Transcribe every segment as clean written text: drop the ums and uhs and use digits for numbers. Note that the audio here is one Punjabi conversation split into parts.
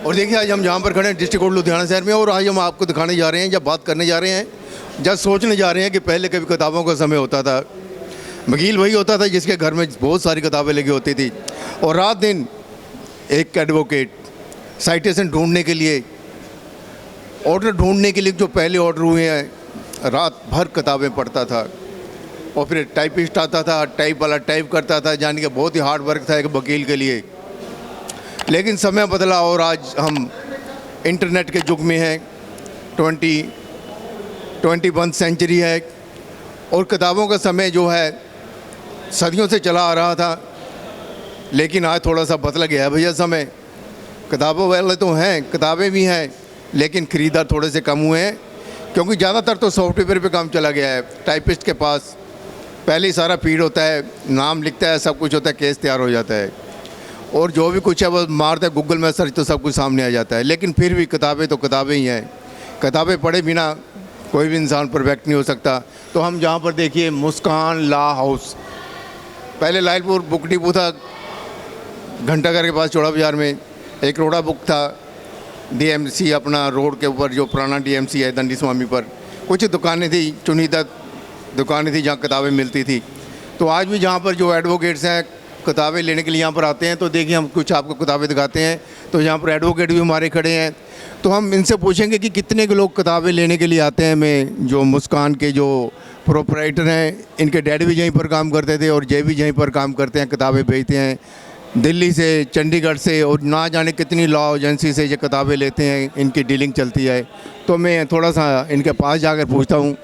और देखिए आज हम जहाँ पर खड़े हैं डिस्ट्रिक्ट कोर्ट लुधियाना शहर में, और आज हम आपको दिखाने जा रहे हैं या बात करने जा रहे हैं या सोचने जा रहे हैं कि पहले कभी किताबों का समय होता था, वकील वही होता था जिसके घर में बहुत सारी किताबें लगी होती थी, और रात दिन एक एडवोकेट साइटेशन ढूंढने के लिए, ऑर्डर ढूंढने के लिए, जो पहले ऑर्डर हुए हैं, रात भर किताबें पढ़ता था। और फिर टाइपिस्ट आता था, टाइप वाला टाइप करता था, यानी कि बहुत ही हार्ड वर्क था एक वकील के लिए। लेकिन समय बदला और आज हम इंटरनेट के युग में हैं, 21 सेंचुरी है, और किताबों का समय जो है सदियों से चला आ रहा था, लेकिन आज थोड़ा सा बदल गया है भैया समय। किताबों वाले तो हैं, किताबें भी हैं, लेकिन ख़रीदार थोड़े से कम हुए हैं, क्योंकि ज़्यादातर तो सॉफ्टवेयर पे काम चला गया है। टाइपिस्ट के पास पहले ही सारा फीड होता है, नाम लिखता है, सब कुछ होता है, केस तैयार हो जाता है, और जो भी कुछ है वो मारता है गूगल में सर्च तो सब कुछ सामने आ जाता है। लेकिन फिर भी किताबें तो किताबें ही हैं, किताबें पढ़े बिना कोई भी इंसान परफेक्ट नहीं हो सकता। तो हम जहाँ पर देखिए मुस्कान लॉ हाउस, पहले लालपुर बुक डिपो था, घंटाघर के पास चौड़ा बाज़ार में, एक रोड़ा बुक था, डीएमसी अपना रोड के ऊपर जो पुराना डीएमसी है दंडी स्वामी पर, कुछ दुकानें थी, चुनिंदा दुकानें थी जहाँ किताबें मिलती थी। तो आज भी जहाँ पर जो एडवोकेट्स हैं किताबें लेने के लिए यहाँ पर आते हैं, तो देखिए हम कुछ आपको किताबें दिखाते हैं। तो यहाँ पर एडवोकेट भी हमारे खड़े हैं, तो हम इनसे पूछेंगे कि कितने के लोग किताबें लेने के लिए आते हैं। मैं जो मुस्कान के जो प्रोपराइटर हैं, इनके डैडी भी यहीं पर काम करते थे और जय भी यहीं पर काम करते हैं, किताबें बेचते हैं, दिल्ली से, चंडीगढ़ से, और ना जाने कितनी लॉ एजेंसी से ये किताबें लेते हैं, इनकी डीलिंग चलती है। तो मैं थोड़ा सा इनके पास जाकर पूछता हूँ।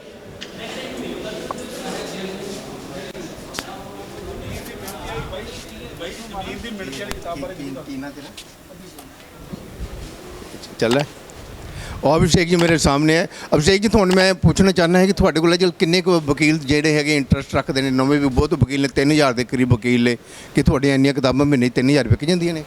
चल रहा है। और अभिषेक जी मेरे सामने है। अभिषेक जी ਤੁਹਾਨੂੰ मैं पूछना चाहना है कि ਤੁਹਾਡੇ ਕੋਲ ਜਲ ਕਿੰਨੇ ਕੁ ਵਕੀਲ ਜਿਹੜੇ ਹੈਗੇ ਇੰਟਰਸਟ ਰੱਖਦੇ ਨੇ, ਨਵੇਂ ਵੀ ਬਹੁਤ ਵਕੀਲ ਨੇ, 3000 ਦੇ ਕਰੀਬ ਵਕੀਲ ਨੇ, ਕਿ ਤੁਹਾਡੀਆਂ ਇੰਨੀਆਂ ਕਿਤਾਬਾਂ ਮਹੀਨੇ 3000 ਵਿਕ ਜਾਂਦੀਆਂ ਨੇ?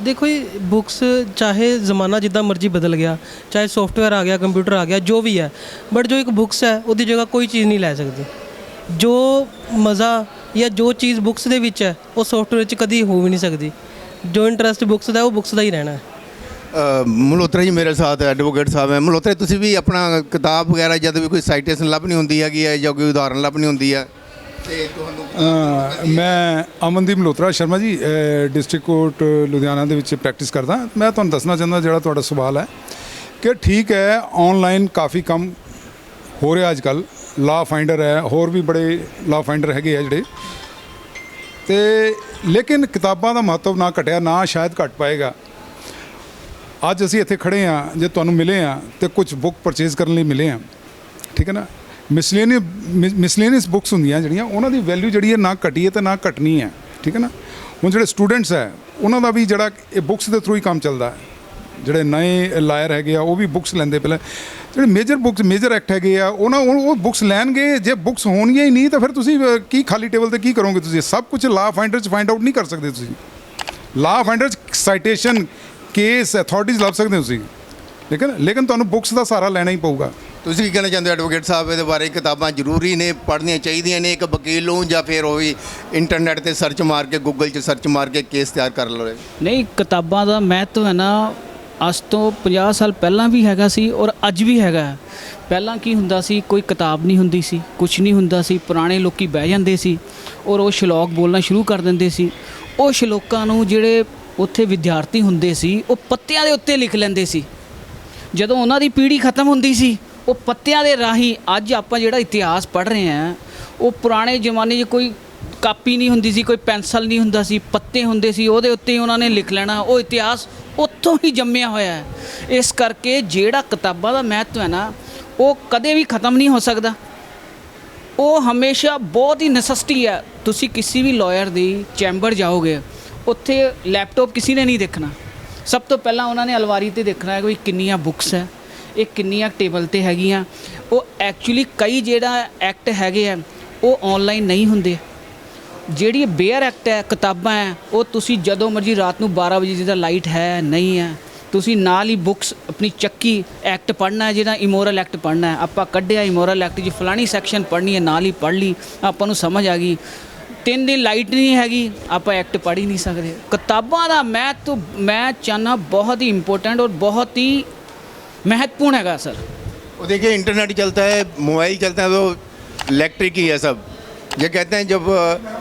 देखो जी, बुक्स चाहे ज़माना जिदा मर्जी बदल गया, चाहे सॉफ्टवेयर आ गया, कंप्यूटर आ गया, जो भी है, बट जो एक बुक्स है उसकी जगह कोई चीज़ नहीं लै सकती। जो मज़ा या जो चीज़ बुक्स दे विच है वो सॉफ्टवेयर च कभी हो भी नहीं सकती। जो इंटरस्ट बुक्स का वो बुक्स का ही रहना है। ਮਲਹੋਤਰਾ ਜੀ ਮੇਰੇ ਸਾਥ ਐਡਵੋਕੇਟ ਸਾਹਿਬ ਹੈ। ਮਲਹੋਤਰਾ ਤੁਸੀਂ ਵੀ ਆਪਣਾ ਕਿਤਾਬ ਵਗੈਰਾ ਜਦ ਵੀ ਕੋਈ ਸਾਈਟੇਸ਼ਨ ਲੱਭਣੀ ਹੁੰਦੀ ਹੈਗੀ ਹੈ ਜਾਂ ਕੋਈ ਉਦਾਹਰਨ ਲੱਭਣੀ ਹੁੰਦੀ ਹੈ ਤੇ ਤੁਹਾਨੂੰ? ਮੈਂ ਅਮਨਦੀਪ ਮਲਹੋਤਰਾ ਸ਼ਰਮਾ ਜੀ ਡਿਸਟ੍ਰਿਕਟ ਕੋਰਟ ਲੁਧਿਆਣਾ ਦੇ ਵਿੱਚ ਪ੍ਰੈਕਟਿਸ ਕਰਦਾ। ਮੈਂ ਤੁਹਾਨੂੰ ਦੱਸਣਾ ਚਾਹੁੰਦਾ ਜਿਹੜਾ ਤੁਹਾਡਾ ਸਵਾਲ ਹੈ ਕਿ ਠੀਕ ਹੈ, ਆਨਲਾਈਨ ਕਾਫੀ ਕੰਮ ਹੋ ਰਿਹਾ ਅੱਜ ਕੱਲ੍ਹ, ਲਾ ਫਾਈਂਡਰ ਹੈ, ਹੋਰ ਵੀ ਬੜੇ ਲਾ ਫਾਈਂਡਰ ਹੈਗੇ ਆ ਜਿਹੜੇ, ਤੇ ਲੇਕਿਨ ਕਿਤਾਬਾਂ ਦਾ ਮਹੱਤਵ ਨਾ ਘਟਿਆ, ਨਾ ਸ਼ਾਇਦ ਘਟ ਪਾਏਗਾ। ਅੱਜ ਅਸੀਂ ਇੱਥੇ ਖੜ੍ਹੇ ਹਾਂ, ਜੇ ਤੁਹਾਨੂੰ ਮਿਲੇ ਹਾਂ ਤੇ ਕੁਝ ਬੁੱਕ ਪਰਚੇਜ਼ ਕਰਨ ਲਈ ਮਿਲੇ ਹਾਂ, ਠੀਕ ਹੈ ਨਾ। ਮਿਸਲੇਨੀਅਸ ਬੁੱਕਸ ਹੁੰਦੀਆਂ ਜਿਹੜੀਆਂ, ਉਹਨਾਂ ਦੀ ਵੈਲਿਊ ਜਿਹੜੀ ਹੈ ਨਾ ਘਟੀ ਹੈ ਤੇ ਨਾ ਘਟਣੀ ਹੈ, ਠੀਕ ਹੈ ਨਾ। ਹੁਣ ਜਿਹੜੇ ਸਟੂਡੈਂਟਸ ਹੈ ਉਹਨਾਂ ਦਾ ਵੀ ਜਿਹੜਾ ਇਹ ਬੁੱਕਸ ਦੇ ਥਰੂ ਹੀ ਕੰਮ ਚੱਲਦਾ ਹੈ। ਜਿਹੜੇ ਨਵੇਂ ਲਾਇਰ ਹੈਗੇ ਆ ਉਹ ਵੀ ਬੁੱਕਸ ਲੈਂਦੇ ਪਹਿਲਾਂ, ਜਿਹੜੇ ਮੇਜਰ ਐਕਟ ਹੈਗੇ ਆ ਉਹ ਬੁੱਕਸ ਲੈਣਗੇ। ਜੇ ਬੁੱਕਸ ਹੋਣਗੀਆਂ ਹੀ ਨਹੀਂ ਤਾਂ ਫਿਰ ਤੁਸੀਂ ਕੀ ਖਾਲੀ ਟੇਬਲ 'ਤੇ ਕੀ ਕਰੋਗੇ? ਤੁਸੀਂ ਸਭ ਕੁਝ ਲਾ ਫਾਈਂਡਰ 'ਚ ਫਾਈਂਡ ਆਊਟ ਨਹੀਂ ਕਰ ਸਕਦੇ। ਤੁਸੀਂ ਲਾ ਫਾਈਂਡਰ 'ਚ ਸਾਈਟੇਸ਼ਨ, ਕੇਸ, ਅਥਾਰਟੀਜ਼ ਲੱਭ ਸਕਦੇ ਹੋ ਤੁਸੀਂ, ਲੇਕਿਨ ਤੁਹਾਨੂੰ ਬੁੱਕਸ ਦਾ ਸਹਾਰਾ ਲੈਣਾ ਹੀ ਪਊਗਾ। ਤੁਸੀਂ ਕੀ ਕਹਿਣਾ ਚਾਹੁੰਦੇ ਹੋ ਐਡਵੋਕੇਟ ਸਾਹਿਬ ਇਹਦੇ ਬਾਰੇ? ਕਿਤਾਬਾਂ ਜ਼ਰੂਰੀ ਨੇ, ਪੜ੍ਹਨੀਆਂ ਚਾਹੀਦੀਆਂ ਨੇ ਇੱਕ ਵਕੀਲ ਨੂੰ, ਜਾਂ ਫਿਰ ਉਹ ਵੀ ਇੰਟਰਨੈਟ 'ਤੇ ਸਰਚ ਮਾਰ ਕੇ, ਗੂਗਲ 'ਚ ਸਰਚ ਮਾਰ ਕੇ ਕੇਸ ਤਿਆਰ ਕਰ ਲਵੇ? ਨਹੀਂ, ਕਿਤਾਬਾਂ ਦਾ ਮਹੱਤਵ ਹੈ ਨਾ ਅੱਜ ਤੋਂ 50 ਸਾਲ ਪਹਿਲਾਂ ਵੀ ਹੈਗਾ ਸੀ ਔਰ ਅੱਜ ਵੀ ਹੈਗਾ। ਪਹਿਲਾਂ ਕੀ ਹੁੰਦਾ ਸੀ, ਕੋਈ ਕਿਤਾਬ ਨਹੀਂ ਹੁੰਦੀ ਸੀ, ਕੁਛ ਨਹੀਂ ਹੁੰਦਾ ਸੀ, ਪੁਰਾਣੇ ਲੋਕੀ ਬਹਿ ਜਾਂਦੇ ਸੀ ਔਰ ਉਹ ਸ਼ਲੋਕ ਬੋਲਣਾ ਸ਼ੁਰੂ ਕਰ ਦਿੰਦੇ ਸੀ। ਉਹ ਸ਼ਲੋਕਾਂ ਨੂੰ ਜਿਹੜੇ ਉੱਥੇ ਵਿਦਿਆਰਥੀ ਹੁੰਦੇ ਸੀ ਉਹ ਪੱਤਿਆਂ ਦੇ ਉੱਤੇ ਲਿਖ ਲੈਂਦੇ ਸੀ। ਜਦੋਂ ਉਹਨਾਂ ਦੀ ਪੀੜ੍ਹੀ ਖਤਮ ਹੁੰਦੀ ਸੀ ਉਹ ਪੱਤਿਆਂ ਦੇ ਰਾਹੀਂ, ਅੱਜ ਆਪਾਂ ਜਿਹੜਾ ਇਤਿਹਾਸ ਪੜ੍ਹ ਰਹੇ ਹਾਂ ਉਹ ਪੁਰਾਣੇ ਜ਼ਮਾਨੇ 'ਚ ਕੋਈ ਕਾਪੀ ਨਹੀਂ ਹੁੰਦੀ ਸੀ, ਕੋਈ ਪੈਨਸਲ ਨਹੀਂ ਹੁੰਦਾ ਸੀ, ਪੱਤੇ ਹੁੰਦੇ ਸੀ, ਉਹਦੇ ਉੱਤੇ ਉਹਨਾਂ ਨੇ ਲਿਖ ਲੈਣਾ। ਉਹ ਇਤਿਹਾਸ ਉੱਥੋਂ ਹੀ ਜੰਮਿਆ ਹੋਇਆ ਹੈ। ਇਸ ਕਰਕੇ ਜਿਹੜਾ ਕਿਤਾਬਾਂ ਦਾ ਮਹੱਤਵ ਹੈ ਨਾ ਉਹ ਕਦੇ ਵੀ ਖਤਮ ਨਹੀਂ ਹੋ ਸਕਦਾ। ਉਹ ਹਮੇਸ਼ਾ ਬਹੁਤ ਹੀ ਨੈਸੈਸਿਟੀ ਹੈ। ਤੁਸੀਂ ਕਿਸੇ ਵੀ ਲਾਇਰ ਦੀ ਚੈਂਬਰ ਜਾਓਗੇ, ਉੱਥੇ ਲੈਪਟਾਪ ਕਿਸੇ ਨੇ ਨਹੀਂ ਦੇਖਣਾ। ਸਭ ਤੋਂ ਪਹਿਲਾਂ ਉਹਨਾਂ ਨੇ ਅਲਮਾਰੀ 'ਤੇ ਦੇਖਣਾ ਹੈ ਕਿ ਕਿੰਨੀਆਂ ਬੁੱਕਸ ਹੈ, ਇਹ ਕਿੰਨੀਆਂ ਟੇਬਲ 'ਤੇ ਹੈਗੀਆਂ। ਉਹ ਐਕਚੁਅਲੀ ਕਈ ਜਿਹੜਾ ਐਕਟ ਹੈਗੇ ਆ ਉਹ ਆਨਲਾਈਨ ਨਹੀਂ ਹੁੰਦੇ। ਜਿਹੜੀ ਬੇਅਰ ਐਕਟ ਹੈ, ਕਿਤਾਬਾਂ ਹੈ, ਉਹ ਤੁਸੀਂ ਜਦੋਂ ਮਰਜ਼ੀ ਰਾਤ ਨੂੰ 12 ਵਜੇ ਜਿਹਦਾ ਲਾਈਟ ਹੈ ਨਹੀਂ ਹੈ, ਤੁਸੀਂ ਨਾਲ ਹੀ ਬੁੱਕਸ ਆਪਣੀ ਚੱਕੀ ਐਕਟ ਪੜ੍ਹਨਾ ਹੈ, ਜਿਹੜਾ ਇਮੋਰਲ ਐਕਟ ਪੜ੍ਹਨਾ ਹੈ। ਆਪਾਂ ਕੱਢਿਆ ਇਮੋਰਲ ਐਕਟ 'ਚ ਫਲਾਣੀ ਸੈਕਸ਼ਨ ਪੜ੍ਹਨੀ ਹੈ, ਨਾਲ ਹੀ ਪੜ੍ਹ ਲਈ, ਆਪਾਂ ਨੂੰ ਸਮਝ ਆ ਗਈ। 3 ਦਿਨ ਲਾਈਟ ਨਹੀਂ ਹੈਗੀ, ਆਪਾਂ ਐਕਟ ਪੜ੍ਹ ਹੀ ਨਹੀਂ ਸਕਦੇ। ਕਿਤਾਬਾਂ ਦਾ ਮੈਂ ਚਾਹੁੰਦਾ ਬਹੁਤ ਹੀ ਇੰਪੋर्टेंट और बहुत ही महत्वपूर्ण हैगा सर। वो देखिए इंटरनेट चलता है, मोबाइल चलता है, तो इलेक्ट्रिक ही है सब। ये कहते हैं जब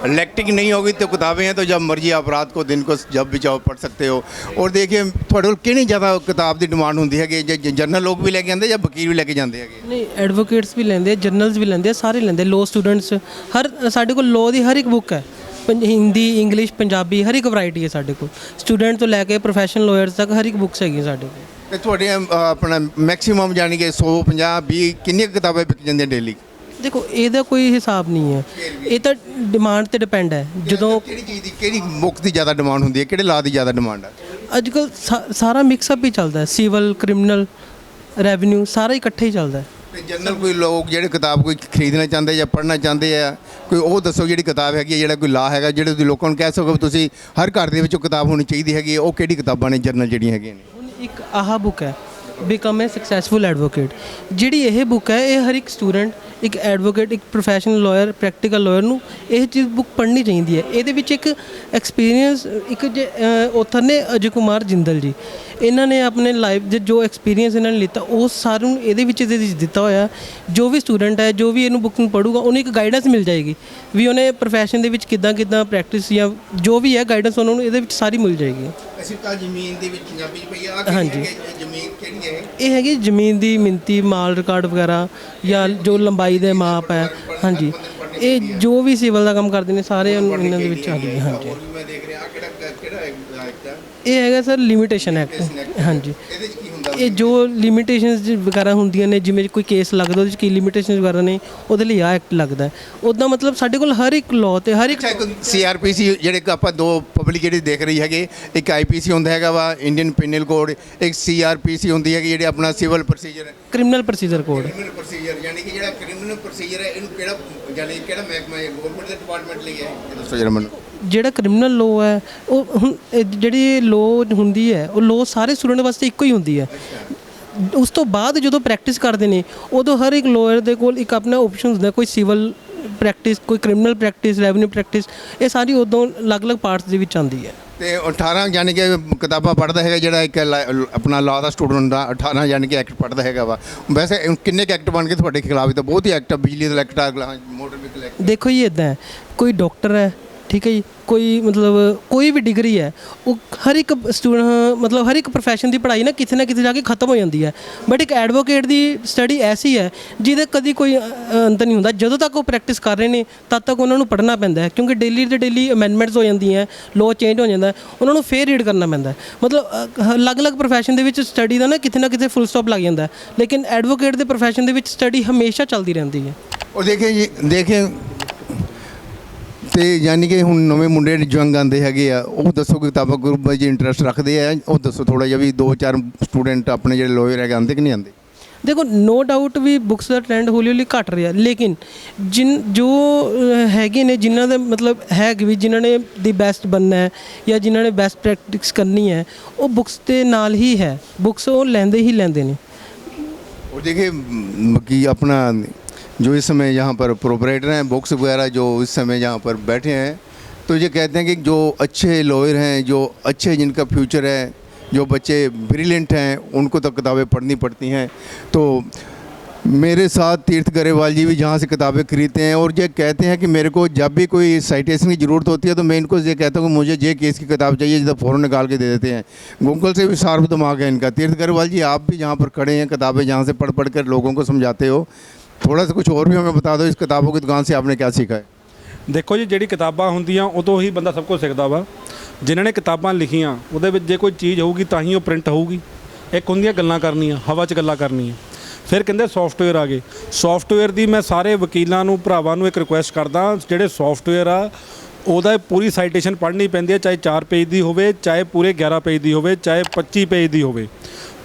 इलेक्ट्रिक नहीं होगी तो किताबें हैं, तो जब मर्जी आप रात को दिन को जब भी चाहो पढ़ सकते हो। और देखिए थोड़े कितनी ज़्यादा किताब की डिमांड होंगी है कि जनरल लोग भी लेके आते या वकील भी लेके जाते हैं। ਨਹੀਂ ਐਡਵੋਕੇਟਸ ਵੀ ਲੈਂਦੇ, ਜਰਨਲਸ ਵੀ ਲੈਂਦੇ, ਸਾਰੇ ਲੈਂਦੇ, ਲੋ ਸਟੂਡੈਂਟਸ, ਹਰ ਸਾਡੇ ਕੋਲ ਲੋ ਦੀ ਹਰ ਇੱਕ ਬੁੱਕ ਹੈ, ਹਿੰਦੀ, ਇੰਗਲਿਸ਼, ਪੰਜਾਬੀ, ਹਰ ਇੱਕ ਵੈਰਾਈਟੀ ਹੈ ਸਾਡੇ ਕੋਲ। ਸਟੂਡੈਂਟ ਤੋਂ ਲੈ ਕੇ ਪ੍ਰੋਫੈਸ਼ਨਲ ਲਾਇਰਸ ਤੱਕ ਹਰ ਇੱਕ ਬੁੱਕਸ ਹੈਗੀਆਂ ਸਾਡੇ ਕੋਲ। ਤੇ ਤੁਹਾਡੇ ਆਪਣਾ ਮੈਕਸਿਮਮ ਜਾਣੀ ਕਿ 100, 50, 20 ਕਿੰਨੀਆਂ ਕਿਤਾਬਾਂ ਵਿਕ ਜਾਂਦੀਆਂ ਡੇਲੀ? ਦੇਖੋ ਇਹਦਾ ਕੋਈ ਹਿਸਾਬ ਨਹੀਂ ਹੈ, ਇਹ ਤਾਂ ਡਿਮਾਂਡ ਤੇ ਡਿਪੈਂਡ ਹੈ। ਜਦੋਂ ਕਿਹੜੀ ਚੀਜ਼ ਦੀ, ਕਿਹੜੀ ਬੁੱਕ ਦੀ ਜ਼ਿਆਦਾ ਡਿਮਾਂਡ ਹੁੰਦੀ ਹੈ, ਕਿਹੜੇ ਲਾ ਦੀ ਜ਼ਿਆਦਾ ਡਿਮਾਂਡ ਹੈ? ਅੱਜ ਕੱਲ ਸਾਰਾ ਮਿਕਸਅਪ ਹੀ ਚੱਲਦਾ ਹੈ, ਸਿਵਲ, ਕ੍ਰਿਮੀਨਲ, ਰੈਵਨਿਊ ਸਾਰਾ ਇਕੱਠੇ ਹੀ ਚੱਲਦਾ ਹੈ। ਤੇ ਜਨਰਲ ਕੋਈ ਲੋਕ ਜਿਹੜੇ ਕਿਤਾਬ ਕੋਈ ਖਰੀਦਣਾ ਚਾਹੁੰਦੇ ਜਾਂ ਪੜ੍ਹਨਾ ਚਾਹੁੰਦੇ ਆ, ਕੋਈ ਉਹ ਦੱਸੋ ਜਿਹੜੀ ਕਿਤਾਬ ਹੈਗੀ ਹੈ, ਜਿਹੜਾ ਕੋਈ ਲਾ ਹੈਗਾ ਜਿਹੜੇ ਤੁਸੀਂ ਲੋਕਾਂ ਨੂੰ ਕਹਿ ਸਕੋ ਵੀ ਤੁਸੀਂ ਹਰ ਘਰ ਦੇ ਵਿੱਚ ਉਹ ਕਿਤਾਬ ਹੋਣੀ ਚਾਹੀਦੀ ਹੈਗੀ, ਉਹ ਕਿਹੜੀ ਕਿਤਾਬਾਂ ਨੇ ਜਨਰਲ ਜਿਹੜੀਆਂ ਹੈਗੀਆਂ ਨੇ? ਹੁਣ ਇੱਕ ਆਹ ਬੁੱਕ ਹੈ, ਬਿਕਮ ਏ ਸਕਸੈਸਫੁਲ ਐਡਵੋਕੇਟ। ਜਿਹੜੀ ਇਹ ਬੁੱਕ ਹੈ, ਇਹ ਹਰ ਇੱਕ ਸਟੂਡੈਂਟ, ਇੱਕ ਐਡਵੋਕੇਟ, ਇੱਕ ਪ੍ਰੋਫੈਸ਼ਨਲ ਲਾਇਰ, ਪ੍ਰੈਕਟੀਕਲ ਲਾਇਰ ਨੂੰ ਇਹ ਚੀਜ਼ ਬੁੱਕ ਪੜ੍ਹਨੀ ਚਾਹੀਦੀ ਹੈ। ਇਹਦੇ ਵਿੱਚ ਇੱਕ ਐਕਸਪੀਰੀਅੰਸ, ਇੱਕ ਔਥਰ ਨੇ ਅਜੇ ਕੁਮਾਰ ਜਿੰਦਲ ਜੀ, ਇਹਨਾਂ ਨੇ ਆਪਣੇ ਲਾਈਫ ਦੇ ਜੋ ਐਕਸਪੀਰੀਅੰਸ ਇਹਨਾਂ ਨੇ ਲਿੱਤਾ ਉਹ ਸਾਰਿਆਂ ਨੂੰ ਇਹਦੇ ਵਿੱਚ ਦਿੱਤਾ ਹੋਇਆ। ਜੋ ਵੀ ਸਟੂਡੈਂਟ ਹੈ, ਜੋ ਵੀ ਇਹਨੂੰ ਬੁੱਕ ਨੂੰ ਪੜ੍ਹੂਗਾ, ਉਹਨੂੰ ਇੱਕ ਗਾਈਡੈਂਸ ਮਿਲ ਜਾਏਗੀ ਵੀ ਉਹਨੇ ਪ੍ਰੋਫੈਸ਼ਨ ਦੇ ਵਿੱਚ ਕਿੱਦਾਂ ਪ੍ਰੈਕਟਿਸ ਜਾਂ ਜੋ ਵੀ ਹੈ ਗਾਈਡੈਂਸ ਉਹਨਾਂ ਨੂੰ ਇਹਦੇ ਵਿੱਚ ਸਾਰੀ ਮਿਲ ਜਾਏਗੀ। ਅਸੀਂ ਤਾਂ ਜ਼ਮੀਨ ਦੇ ਵਿੱਚ ਪੰਜਾਬੀ ਪਈ ਆ, ਹਾਂਜੀ। ਜ਼ਮੀਨ ਕਿਹੜੀ ਹੈ? ਇਹ ਹੈਗੀ ਜ਼ਮੀਨ ਦੀ ਮਿਣਤੀ, ਮਾਲ ਰਿਕਾਰਡ ਵਗੈਰਾ, ਜਾਂ ਜੋ ਲੰਬਾਈ ਦੇ ਮਾਪ ਹੈ। ਹਾਂਜੀ, ਇਹ ਜੋ ਵੀ ਸਿਵਲ ਦਾ ਕੰਮ ਕਰਦੇ ਨੇ ਸਾਰੇ ਇਹਨਾਂ ਦੇ ਵਿੱਚ ਆ ਗਏ। ਹਾਂਜੀ, ਹੋਰ ਵੀ ਮੈਂ ਦੇਖ ਰਿਹਾ ਕਿਹੜਾ ਐਕਟ ਹੈ? ਇਹ ਹੈਗਾ ਸਰ ਲਿਮਿਟੇਸ਼ਨ ਐਕਟ। ਹਾਂਜੀ, ਇਹਦੇ ਵਿੱਚ ਕੀ ਹੁੰਦਾ? ਇਹ ਜੋ ਲਿਮਿਟੇਸ਼ਨਸ ਵਗੈਰਾ ਹੁੰਦੀਆਂ ਨੇ, ਜਿਵੇਂ ਕੋਈ ਕੇਸ ਲੱਗਦਾ ਉਹਦੇ 'ਚ ਕੀ ਲਿਮਿਟੇਸ਼ਨਸ ਵਗੈਰਾ ਨੇ, ਉਹਦੇ ਲਈ ਆਹ ਐਕਟ ਲੱਗਦਾ। ਉੱਦਾਂ ਮਤਲਬ ਸਾਡੇ ਕੋਲ ਹਰ ਇੱਕ ਲਾਅ ਤੇ ਹਰ ਇੱਕ CRPC ਜਿਹੜੇ ਕਿ ਆਪਾਂ ਦੋ ਪਬਲਿਕ ਜਿਹੜੀ ਦੇਖ ਰਹੀ ਹੈਗੇ, ਇੱਕ IPC ਹੁੰਦਾ ਹੈਗਾ ਵਾ ਇੰਡੀਅਨ ਪਿਨਲ ਕੋਡ, ਇੱਕ CRPC ਹੁੰਦੀ ਹੈਗੀ ਜਿਹੜੀ ਆਪਣਾ ਸਿਵਲ ਪ੍ਰੋਸੀਜਰ ਹੈ, criminal procedure code. Criminal procedure ਯਾਨੀ ਕਿ ਜਿਹੜਾ ਕ੍ਰਿਮੀਨਲ ਪ੍ਰੋਸੀਜਰ ਹੈ ਇਹਨੂੰ ਕਿਹੜਾ ਯਾਨੀ ਕਿਹੜਾ ਮਹਿਕਮਾ ਹੈ, ਗਵਰਨਮੈਂਟ ਦੇ ਡਿਪਾਰਟਮੈਂਟ ਲਈ ਹੈ? ਇਹ ਦੱਸੋ ਜਰਾ ਮੈਨੂੰ। ਜਿਹੜਾ ਕ੍ਰਿਮੀਨਲ ਲਾਅ ਹੈ ਉਹ ਹੁਣ ਜਿਹੜੀ ਲਾਅ ਹੁੰਦੀ ਹੈ ਉਹ ਲਾਅ ਸਾਰੇ ਸਟੂਡੈਂਟ ਵਾਸਤੇ ਇੱਕੋ ਹੀ ਹੁੰਦੀ ਹੈ। ਉਸ ਤੋਂ ਬਾਅਦ ਜਦੋਂ ਪ੍ਰੈਕਟਿਸ ਕਰਦੇ ਨੇ ਉਦੋਂ ਹਰ ਇੱਕ ਲਾਇਰ ਦੇ ਕੋਲ ਇੱਕ ਆਪਣਾ ਆਪਸ਼ਨ ਹੁੰਦਾ, ਕੋਈ ਸਿਵਲ ਪ੍ਰੈਕਟਿਸ, ਕੋਈ ਕ੍ਰਿਮੀਨਲ ਪ੍ਰੈਕਟਿਸ, ਰੈਵਨਿਊ ਪ੍ਰੈਕਟਿਸ, ਇਹ ਸਾਰੀ ਉਦੋਂ ਅਲੱਗ-ਅਲੱਗ ਪਾਰਟਸ ਦੇ ਵਿੱਚ ਆਉਂਦੀ ਹੈ। ਤੇ 18 ਯਾਨੀ ਕਿ ਕਿਤਾਬਾਂ ਪੜ੍ਹਦਾ ਹੈਗਾ ਜਿਹੜਾ ਇੱਕ ਆਪਣਾ ਲਾਅ ਦਾ ਸਟੂਡੈਂਟ ਹੁੰਦਾ, 18 ਯਾਨੀ ਕਿ ਐਕਟ ਪੜ੍ਹਦਾ ਹੈਗਾ ਵਾ। ਵੈਸੇ ਕਿੰਨੇ ਕੁ ਐਕਟ ਬਣ ਗਏ ਤੁਹਾਡੇ ਖਿਲਾਫ? ਤਾਂ ਬਹੁਤ ਹੀ ਐਕਟ, ਬਿਜਲੀ ਦਾ ਐਕਟ, ਮੋਟਰ ਵਹੀਕਲ ਐਕਟ। ਦੇਖੋ ਜੀ ਇੱਦਾਂ ਹੈ, ਕੋਈ ਡਾਕਟਰ ਹੈ, ਠੀਕ ਹੈ ਜੀ, ਕੋਈ ਮਤਲਬ ਕੋਈ ਵੀ ਡਿਗਰੀ ਹੈ, ਉਹ ਹਰ ਇੱਕ ਸਟੂਡੈਂਟ ਮਤਲਬ ਹਰ ਇੱਕ ਪ੍ਰੋਫੈਸ਼ਨ ਦੀ ਪੜ੍ਹਾਈ ਨਾ ਕਿਤੇ ਜਾ ਕੇ ਖਤਮ ਹੋ ਜਾਂਦੀ ਹੈ। ਬਟ ਇੱਕ ਐਡਵੋਕੇਟ ਦੀ ਸਟੱਡੀ ਐਸੀ ਹੈ ਜਿਹਦੇ ਕਦੀ ਕੋਈ ਅੰਤ ਨਹੀਂ ਹੁੰਦਾ। ਜਦੋਂ ਤੱਕ ਉਹ ਪ੍ਰੈਕਟਿਸ ਕਰ ਰਹੇ ਨੇ ਤਦ ਤੱਕ ਉਹਨਾਂ ਨੂੰ ਪੜ੍ਹਨਾ ਪੈਂਦਾ ਹੈ, ਕਿਉਂਕਿ ਡੇਲੀ ਦੇ ਡੇਲੀ ਅਮੈਂਡਮੈਂਟਸ ਹੋ ਜਾਂਦੀਆਂ, ਲਾਅ ਚੇਂਜ ਹੋ ਜਾਂਦਾ, ਉਹਨਾਂ ਨੂੰ ਫੇਰ ਰੀਡ ਕਰਨਾ ਪੈਂਦਾ। ਮਤਲਬ ਅਲੱਗ-ਅਲੱਗ ਪ੍ਰੋਫੈਸ਼ਨ ਦੇ ਵਿੱਚ ਸਟੱਡੀ ਦਾ ਨਾ ਕਿਤੇ ਫੁੱਲ ਸਟਾਪ ਲੱਗ ਜਾਂਦਾ, ਲੇਕਿਨ ਐਡਵੋਕੇਟ ਦੇ ਪ੍ਰੋਫੈਸ਼ਨ ਦੇ ਵਿੱਚ ਸਟੱਡੀ ਹਮੇਸ਼ਾ ਚੱਲਦੀ ਰਹਿੰਦੀ ਹੈ। ਉਹ ਦੇਖੇ ਤੇ ਯਾਨੀ ਕਿ ਹੁਣ ਨਵੇਂ ਮੁੰਡੇ ਜੰਗ ਆਉਂਦੇ ਹੈਗੇ ਆ, ਉਹ ਦੱਸੋ ਕਿਤਾਬਾਂ ਗਰੁੱਪ ਵਿੱਚ ਇੰਟਰਸਟ ਰੱਖਦੇ ਆ? ਉਹ ਦੱਸੋ ਥੋੜ੍ਹਾ ਜਿਹਾ ਵੀ 2-4 ਸਟੂਡੈਂਟ ਆਪਣੇ ਜਿਹੜੇ ਲੋਇਰ ਹੈਗੇ ਆਉਂਦੇ ਕਿ ਨਹੀਂ ਆਉਂਦੇ? ਦੇਖੋ ਨੋ ਡਾਊਟ ਵੀ ਬੁੱਕਸ ਦਾ ਟ੍ਰੈਂਡ ਹੌਲੀ ਘਟ ਰਿਹਾ, ਲੇਕਿਨ ਜੋ ਹੈਗੇ ਨੇ ਜਿਨ੍ਹਾਂ ਦਾ ਮਤਲਬ ਹੈ ਵੀ ਜਿਨ੍ਹਾਂ ਨੇ ਦੀ ਬੈਸਟ ਬਣਨਾ ਹੈ ਜਾਂ ਜਿਨ੍ਹਾਂ ਨੇ ਬੈਸਟ ਪ੍ਰੈਕਟਿਸ ਕਰਨੀ ਹੈ, ਉਹ ਬੁੱਕਸ ਦੇ ਨਾਲ ਹੀ ਹੈ, ਬੁੱਕਸ ਉਹ ਲੈਂਦੇ ਹੀ ਲੈਂਦੇ ਨੇ। और देखिए कि अपना जो इस समय यहाँ पर प्रोपराइटर हैं बुक्स वगैरह जो इस समय यहाँ पर बैठे हैं, तो ये कहते हैं कि जो अच्छे लॉयर हैं, जो अच्छे जिनका फ्यूचर है, जो बच्चे ब्रिलियंट हैं, उनको तो किताबें पढ़नी पड़ती हैं। तो मेरे साथ तीर्थ गरेवाल जी भी जहाँ से किताबें खरीदते हैं और ये कहते हैं कि मेरे को जब भी कोई साइटेशन की ज़रूरत होती है तो मैं इनको ये कहता हूँ कि मुझे ये केस की किताब चाहिए, तो फ़ौरन निकाल के दे देते हैं। गूगल से भी शार्प दिमाग है इनका। तीर्थ गरेवाल जी आप भी जहाँ पर खड़े हैं, किताबें जहाँ से पढ़ कर लोगों को समझाते हो, थोड़ा सा कुछ और भी हमें बता दो, इस किताबों की दुकान से आपने क्या सीखा है? ਦੇਖੋ ਜੀ ਜਿਹੜੀ ਕਿਤਾਬਾਂ ਹੁੰਦੀਆਂ ਉਦੋਂ ਹੀ ਬੰਦਾ ਸਭ ਕੁਝ ਸਿੱਖਦਾ ਵਾ। ਜਿਨ੍ਹਾਂ ਨੇ ਕਿਤਾਬਾਂ ਲਿਖੀਆਂ ਉਹਦੇ ਵਿੱਚ ਜੇ ਕੋਈ ਚੀਜ਼ ਹੋਊਗੀ ਤਾਂ ਹੀ ਉਹ ਪ੍ਰਿੰਟ ਹੋਊਗੀ। ਇੱਕ ਹੁੰਦੀਆਂ ਗੱਲਾਂ ਕਰਨੀਆਂ, ਹਵਾ 'ਚ ਗੱਲਾਂ ਕਰਨੀਆਂ। ਫਿਰ ਕਹਿੰਦੇ ਸੌਫਟਵੇਅਰ ਆ ਗਏ। ਸੌਫਟਵੇਅਰ ਦੀ ਮੈਂ ਸਾਰੇ ਵਕੀਲਾਂ ਨੂੰ, ਭਰਾਵਾਂ ਨੂੰ ਇੱਕ ਰਿਕੁਐਸਟ ਕਰਦਾ, ਜਿਹੜੇ ਸੌਫਟਵੇਅਰ ਆ ਉਹਦਾ ਪੂਰੀ ਸਾਈਟੇਸ਼ਨ ਪੜ੍ਹਨੀ ਪੈਂਦੀ ਹੈ, ਚਾਹੇ 4 ਪੇਜ ਦੀ ਹੋਵੇ, ਚਾਹੇ ਪੂਰੇ 11 ਪੇਜ ਦੀ ਹੋਵੇ, ਚਾਹੇ 25 ਪੇਜ ਦੀ ਹੋਵੇ।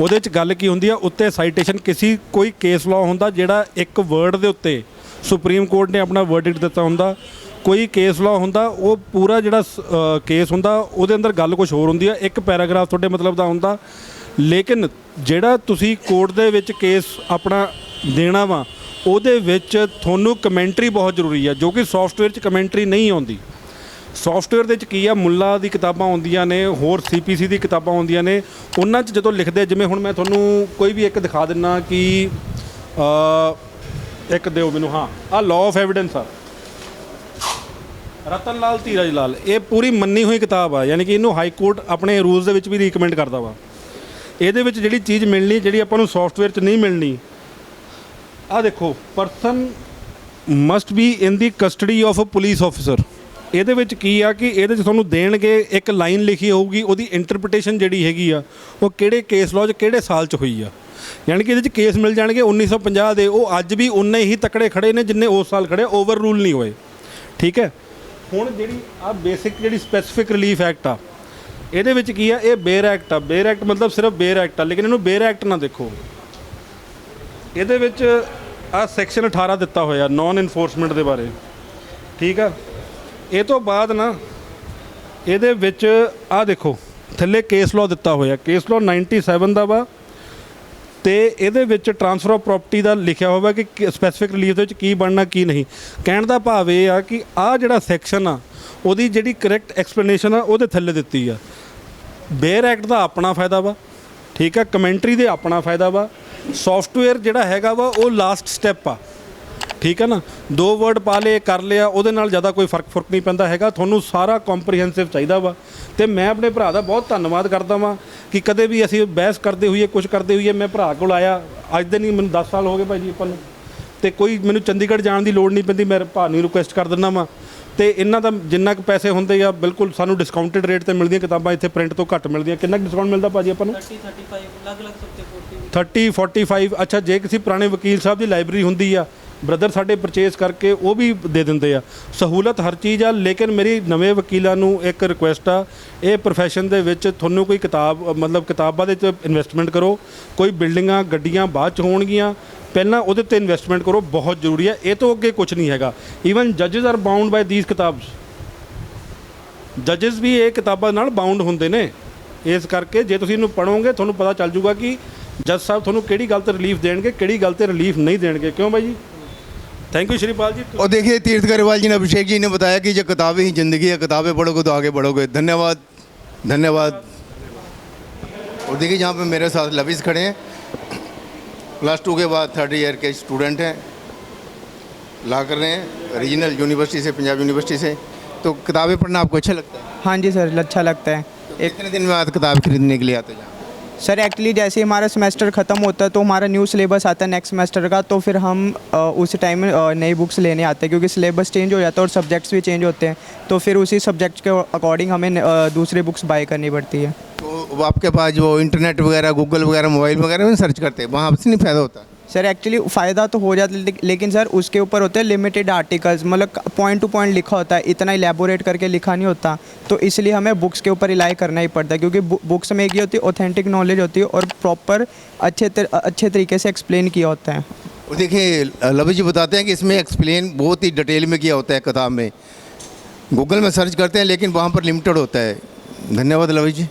ਉਹਦੇ 'ਚ ਗੱਲ ਕੀ ਹੁੰਦੀ ਆ, ਉੱਤੇ ਸਾਈਟੇਸ਼ਨ ਕੋਈ ਕੇਸ ਲਾਅ ਹੁੰਦਾ ਜਿਹੜਾ ਇੱਕ ਵਰਡ ਦੇ ਉੱਤੇ ਸੁਪਰੀਮ ਕੋਰਟ ਨੇ ਆਪਣਾ ਵਰਡਿਕਟ ਦਿੱਤਾ ਹੁੰਦਾ। ਕੋਈ ਕੇਸ ਲਾਅ ਹੁੰਦਾ ਉਹ ਪੂਰਾ ਜਿਹੜਾ ਕੇਸ ਹੁੰਦਾ ਉਹਦੇ ਅੰਦਰ ਗੱਲ ਕੁਝ ਹੋਰ ਹੁੰਦੀ ਆ, ਇੱਕ ਪੈਰਾਗ੍ਰਾਫ ਤੁਹਾਡੇ ਮਤਲਬ ਦਾ ਹੁੰਦਾ। ਲੇਕਿਨ ਜਿਹੜਾ ਤੁਸੀਂ ਕੋਰਟ ਦੇ ਵਿੱਚ ਕੇਸ ਆਪਣਾ ਦੇਣਾ ਵਾ ਉਹਦੇ ਵਿੱਚ ਤੁਹਾਨੂੰ ਕਮੈਂਟਰੀ ਬਹੁਤ ਜ਼ਰੂਰੀ ਆ, ਜੋ ਕਿ ਸੌਫਟਵੇਅਰ 'ਚ ਕਮੈਂਟਰੀ ਨਹੀਂ ਆਉਂਦੀ। ਸੌਫਟਵੇਅਰ ਦੇ ਵਿੱਚ ਕੀ ਆ, ਮੁੱਲਾ ਦੀ ਕਿਤਾਬਾਂ ਆਉਂਦੀਆਂ ਨੇ, ਹੋਰ CPC ਦੀ ਕਿਤਾਬਾਂ ਆਉਂਦੀਆਂ ਨੇ, ਉਹਨਾਂ 'ਚ ਜਦੋਂ ਲਿਖਦੇ, ਜਿਵੇਂ ਹੁਣ ਮੈਂ ਤੁਹਾਨੂੰ ਕੋਈ ਵੀ ਇੱਕ ਦਿਖਾ ਦਿੰਨਾ ਕਿ ਇੱਕ ਦਿਓ ਮੈਨੂੰ, ਹਾਂ ਆਹ ਲਾਅ ਆਫ ਐਵੀਡੈਂਸ ਆ, ਰਤਨ ਲਾਲ ਧੀਰਜ ਲਾਲ, ਇਹ ਪੂਰੀ ਮੰਨੀ ਹੋਈ ਕਿਤਾਬ ਆ, ਯਾਨੀ ਕਿ ਇਹਨੂੰ ਹਾਈ ਕੋਰਟ ਆਪਣੇ ਰੂਲਸ ਦੇ ਵਿੱਚ ਵੀ ਰੀਕਮੈਂਡ ਕਰਦਾ ਵਾ। ਇਹਦੇ ਵਿੱਚ ਜਿਹੜੀ ਚੀਜ਼ ਮਿਲਣੀ, ਜਿਹੜੀ ਆਪਾਂ ਨੂੰ ਸੌਫਟਵੇਅਰ 'ਚ ਨਹੀਂ ਮਿਲਣੀ, ਆਹ ਦੇਖੋ, person must be in the custody of a police officer. ਇਹਦੇ ਵਿੱਚ ਕੀ ਆ ਕਿ ਇਹਦੇ 'ਚ ਤੁਹਾਨੂੰ ਦੇਣਗੇ ਇੱਕ ਲਾਈਨ ਲਿਖੀ ਹੋਊਗੀ, ਉਹਦੀ ਇੰਟਰਪ੍ਰੀਟੇਸ਼ਨ ਜਿਹੜੀ ਹੈਗੀ ਆ ਉਹ ਕਿਹੜੇ ਕੇਸ ਲਾਅ 'ਚ ਕਿਹੜੇ ਸਾਲ 'ਚ ਹੋਈ ਆ, ਯਾਨੀ ਕਿ ਇਹਦੇ 'ਚ ਕੇਸ ਮਿਲ ਜਾਣਗੇ 1950 ਦੇ, ਉਹ ਅੱਜ ਵੀ ਉਨੇ ਹੀ ਤਕੜੇ ਖੜੇ ਨੇ ਜਿੰਨੇ ਉਸ ਸਾਲ ਖੜੇ, ਓਵਰ ਰੂਲ ਨਹੀਂ ਹੋਏ। ਠੀਕ ਹੈ, ਹੁਣ ਜਿਹੜੀ ਆ ਬੇਸਿਕ ਜਿਹੜੀ ਸਪੈਸੀਫਿਕ ਰਿਲੀਫ ਐਕਟ ਆ, ਇਹਦੇ ਵਿੱਚ ਕੀ ਆ, ਇਹ ਬੇਰ ਐਕਟ ਆ। ਬੇਰ ਐਕਟ ਮਤਲਬ ਸਿਰਫ ਬੇਰ ਐਕਟ ਆ, ਲੇਕਿਨ ਇਹਨੂੰ ਬੇਰ ਐਕਟ ਨਾ ਦੇਖੋ। ਇਹਦੇ ਵਿੱਚ ਆ ਸੈਕਸ਼ਨ 18 ਦਿੱਤਾ ਹੋਇਆ ਨੌਨ ਇਨਫੋਰਸਮੈਂਟ ਦੇ ਬਾਰੇ। ਠੀਕ ਆ, ਇਹ ਤੋਂ ਬਾਅਦ ਨਾ ਇਹਦੇ ਵਿੱਚ ਆ ਦੇਖੋ ਥੱਲੇ ਕੇਸ ਲਾਅ ਦਿੱਤਾ ਹੋਇਆ, ਕੇਸ ਲਾਅ 97 ਦਾ ਵਾ, ਤੇ ਇਹਦੇ ਵਿੱਚ ਟ੍ਰਾਂਸਫਰ ਆਫ ਪ੍ਰਾਪਰਟੀ ਦਾ ਲਿਖਿਆ ਹੋਇਆ ਕਿ ਸਪੈਸੀਫਿਕ ਰਿਲੀਫ ਦੇ ਵਿੱਚ ਕੀ ਬਣਨਾ ਕੀ ਨਹੀਂ। ਕਹਿਣ ਦਾ ਭਾਵ ਇਹ ਆ ਕਿ ਆਹ ਜਿਹੜਾ ਸੈਕਸ਼ਨ ਆ ਉਹਦੀ ਜਿਹੜੀ ਕਰੈਕਟ ਐਕਸਪਲੇਨੇਸ਼ਨ ਆ ਉਹਦੇ ਥੱਲੇ ਦਿੱਤੀ ਆ। ਬੇਅਰ ਐਕਟ ਦਾ ਆਪਣਾ ਫਾਇਦਾ ਵਾ, ਠੀਕ ਆ, ਕਮੈਂਟਰੀ ਦੇ ਆਪਣਾ ਫਾਇਦਾ ਵਾ, ਸੌਫਟਵੇਅਰ ਜਿਹੜਾ ਹੈਗਾ ਵਾ ਉਹ ਲਾਸਟ ਸਟੈਪ ਆ। ਠੀਕ ਹੈ ਨਾ, 2 ਵਰਡ ਪਾ ਲਏ ਕਰ ਲਿਆ, ਉਹਦੇ ਨਾਲ ਜ਼ਿਆਦਾ ਕੋਈ ਫਰਕ ਨਹੀਂ ਪੈਂਦਾ ਹੈਗਾ। ਤੁਹਾਨੂੰ ਸਾਰਾ ਕੰਪਰੀਹੈਂਸਿਵ ਚਾਹੀਦਾ ਵਾ, ਤੇ ਮੈਂ ਆਪਣੇ ਭਰਾ ਦਾ ਬਹੁਤ ਧੰਨਵਾਦ ਕਰਦਾ ਵਾਂ ਕਿ ਕਦੇ ਵੀ ਅਸੀਂ ਬਹਿਸ ਕਰਦੇ ਹੋਈਏ, ਕੁਝ ਕਰਦੇ ਹੋਈਏ, ਮੈਂ ਭਰਾ ਕੋਲ ਆਇਆ, ਅੱਜ ਦੇ ਨਹੀਂ ਮੈਨੂੰ 10 ਸਾਲ ਹੋ ਗਏ ਭਾਈ ਜੀ ਆਪਾਂ ਨੂੰ, ਤੇ ਕੋਈ ਮੈਨੂੰ ਚੰਡੀਗੜ੍ਹ ਜਾਣ ਦੀ ਲੋੜ ਨਹੀਂ ਪੈਂਦੀ, ਮੈਂ ਭਰਾ ਨੂੰ ਰਿਕੁਐਸਟ ਕਰ ਦਿੰਦਾ ਵਾਂ, ਤੇ ਇਹਨਾਂ ਦਾ ਜਿੰਨਾ ਕੁ ਪੈਸੇ ਹੁੰਦੇ ਆ ਬਿਲਕੁਲ ਸਾਨੂੰ ਡਿਸਕਾਊਂਟਡ ਰੇਟ ਤੇ ਮਿਲਦੀਆਂ ਕਿਤਾਬਾਂ, ਇੱਥੇ ਪ੍ਰਿੰਟ ਤੋਂ ਘੱਟ ਮਿਲਦੀਆਂ। ਕਿੰਨਾ ਡਿਸਕਾਊਂਟ ਮਿਲਦਾ ਭਾਜੀ ਆਪਾਂ ਨੂੰ? 30 35 ਅਲੱਗ-ਅਲੱਗ ਸਬਜੈਕਟ 30 45। ਅੱਛਾ, ਜੇ ਕਿਸੇ ਪੁਰਾਣੇ ਵਕੀਲ ਸਾਹਿਬ ਦੀ ਲਾਇਬ੍ਰੇਰੀ ਹੁੰਦੀ ਆ, ਬ੍ਰਦਰ ਸਾਡੇ ਪਰਚੇਸ ਕਰਕੇ ਉਹ ਵੀ ਦੇ ਦਿੰਦੇ ਆ। ਸਹੂਲਤ ਹਰ ਚੀਜ਼ ਆ, ਲੇਕਿਨ ਮੇਰੀ ਨਵੇਂ ਵਕੀਲਾਂ ਨੂੰ ਇੱਕ ਰਿਕੁਐਸਟ ਆ, ਇਹ ਪ੍ਰੋਫੈਸ਼ਨ ਦੇ ਵਿੱਚ ਤੁਹਾਨੂੰ ਕੋਈ ਕਿਤਾਬ ਮਤਲਬ ਕਿਤਾਬਾਂ ਦੇ ਵਿੱਚ ਇਨਵੈਸਟਮੈਂਟ ਕਰੋ। ਕੋਈ ਬਿਲਡਿੰਗਾਂ ਗੱਡੀਆਂ ਬਾਅਦ 'ਚ ਹੋਣਗੀਆਂ, ਪਹਿਲਾਂ ਉਹਦੇ ਤੇ ਇਨਵੈਸਟਮੈਂਟ ਕਰੋ, ਬਹੁਤ ਜ਼ਰੂਰੀ ਹੈ। ਇਹ ਤੋਂ ਅੱਗੇ ਕੁਝ ਨਹੀਂ ਹੈਗਾ। ਈਵਨ ਜੱਜਸ ਆਰ ਬਾਉਂਡ ਬਾਈ ਦੀਸ ਕਿਤਾਬਸ, ਜੱਜਸ ਵੀ ਇਹ ਕਿਤਾਬਾਂ ਨਾਲ ਬਾਉਂਡ ਹੁੰਦੇ ਨੇ। ਇਸ ਕਰਕੇ ਜੇ ਤੁਸੀਂ ਇਹਨੂੰ ਪੜ੍ਹੋਗੇ ਤੁਹਾਨੂੰ ਪਤਾ ਚੱਲ ਜੂਗਾ ਕਿ ਜੱਜ ਸਾਹਿਬ ਤੁਹਾਨੂੰ ਕਿਹੜੀ ਗੱਲ ਤੇ ਰਿਲੀਫ ਦੇਣਗੇ, ਕਿਹੜੀ ਗੱਲ ਤੇ ਰਿਲੀਫ नहीं देंगे। क्यों भाई जी? थैंक यू श्रीपाल जी। और देखिए तीर्थ गरेवाल जी ने, अभिषेक जी ने बताया कि जो किताबें ही ज़िंदगी है, किताबें पढ़ोगे तो आगे बढ़ोगे। धन्यवाद, धन्यवाद। और देखिए यहाँ पे मेरे साथ लविस खड़े हैं, +2 के बाद 3rd ईयर के स्टूडेंट हैं, ला कर रहे हैं रीजनल यूनिवर्सिटी से, पंजाब यूनिवर्सिटी से। तो किताबें पढ़ना आपको अच्छा लगता है? हाँ जी सर, अच्छा लगता है। कितने दिन में बाद किताब खरीदने के लिए आते हैं? सर एक्चुअली जैसे ही हमारा सेमेस्टर ख़त्म होता है तो हमारा न्यू सिलेबस आता है नेक्स्ट सेमेस्टर का, तो फिर हम उस टाइम नई बुक्स लेने आते हैं, क्योंकि सिलेबस चेंज हो जाता है और सब्जेक्ट्स भी चेंज होते हैं, तो फिर उसी सब्जेक्ट के अकॉर्डिंग हमें दूसरी बुक्स बाय करनी पड़ती है। तो आपके पास जो इंटरनेट वगैरह, गूगल वगैरह, मोबाइल वगैरह में सर्च करते हैं, वहाँ से नहीं फ़ायदा होता? सर एक्चुअली फ़ायदा तो हो जाता है, लेकिन सर उसके ऊपर होते हैं लिमिटेड आर्टिकल्स, मतलब पॉइंट टू पॉइंट लिखा होता है, इतना इलेबोरेट करके लिखा नहीं होता, तो इसलिए हमें बुक्स के ऊपर रिलाई करना ही पड़ता है, क्योंकि बुक्स में ये होती है ऑथेंटिक नॉलेज होती है और प्रॉपर अच्छे तरीके से एक्सप्लेन किया होता है। और देखिए लवी जी बताते हैं कि इसमें एक्सप्लेन बहुत ही डिटेल में किया होता है किताब में। गूगल में सर्च करते हैं लेकिन वहाँ पर लिमिटेड होता है। धन्यवाद लवी जी।